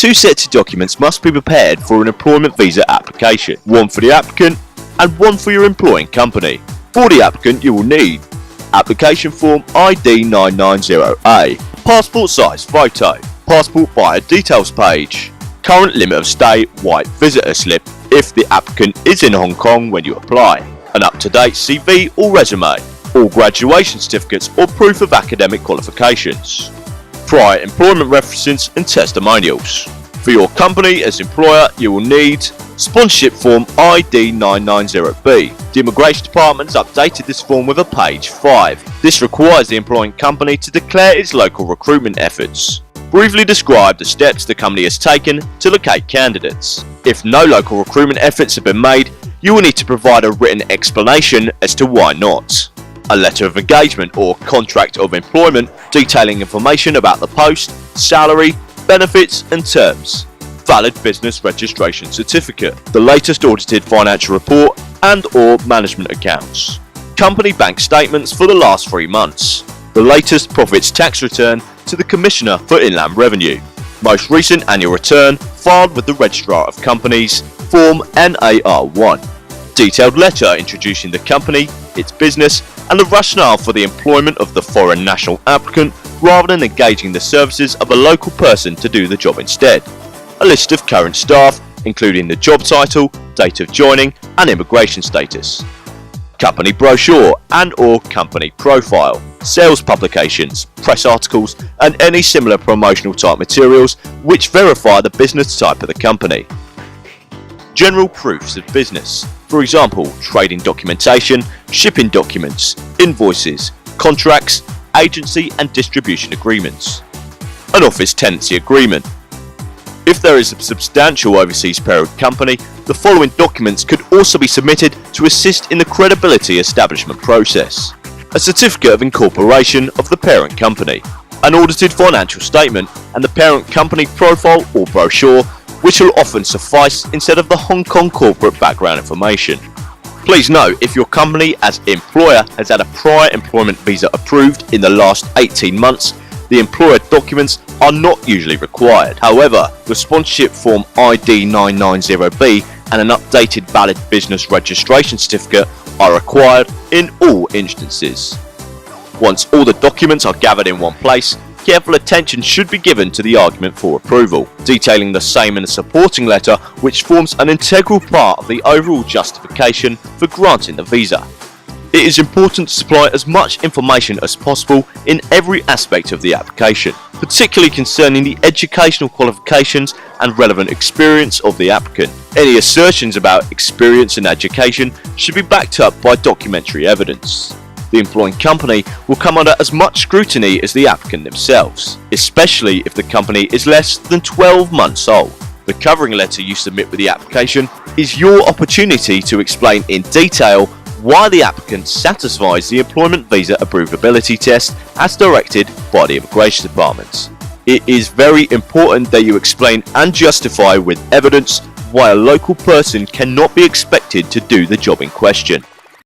Two sets of documents must be prepared for an employment visa application, one for the applicant and one for your employing company. For the applicant, you will need application form ID 990A, passport size photo, passport buyer details page, current limit of stay white visitor slip if the applicant is in Hong Kong when you apply, an up-to-date CV or resume, all graduation certificates or proof of academic qualifications, prior employment references and testimonials. For your company as employer, you will need sponsorship form ID 990B. The Immigration Department has updated this form with a page 5. This requires the employing company to declare its local recruitment efforts. Briefly describe the steps the company has taken to locate candidates. If no local recruitment efforts have been made, you will need to provide a written explanation as to why not. A letter of engagement or contract of employment detailing information about the post, salary, benefits and terms. Valid business registration certificate, the latest audited financial report and or management accounts. Company bank statements for the last 3 months. The latest profits tax return to the Commissioner for Inland Revenue. Most recent annual return filed with the Registrar of Companies, Form NAR1. Detailed letter introducing the company, its business and the rationale for the employment of the foreign national applicant rather than engaging the services of a local person to do the job instead. A list of current staff, including the job title, date of joining and immigration status. Company brochure and or company profile, sales publications, press articles and any similar promotional type materials which verify the business type of the company. General proofs of business, for example trading documentation, shipping documents, invoices, contracts, agency and distribution agreements. An office tenancy agreement. If there is a substantial overseas parent company, the following documents could also be submitted to assist in the credibility establishment process. A certificate of incorporation of the parent company, an audited financial statement and the parent company profile or brochure, which will often suffice instead of the Hong Kong corporate background information. Please note, if your company as employer has had a prior employment visa approved in the last 18 months, the employer documents are not usually required. However, the sponsorship form ID 990B and an updated valid business registration certificate are required in all instances. Once all the documents are gathered in one place, careful attention should be given to the argument for approval, detailing the same in a supporting letter which forms an integral part of the overall justification for granting the visa. It is important to supply as much information as possible in every aspect of the application, particularly concerning the educational qualifications and relevant experience of the applicant. Any assertions about experience and education should be backed up by documentary evidence. The employing company will come under as much scrutiny as the applicant themselves, especially if the company is less than 12 months old. The covering letter you submit with the application is your opportunity to explain in detail why the applicant satisfies the employment visa approvability test as directed by the Immigration Department. It is very important that you explain and justify with evidence why a local person cannot be expected to do the job in question.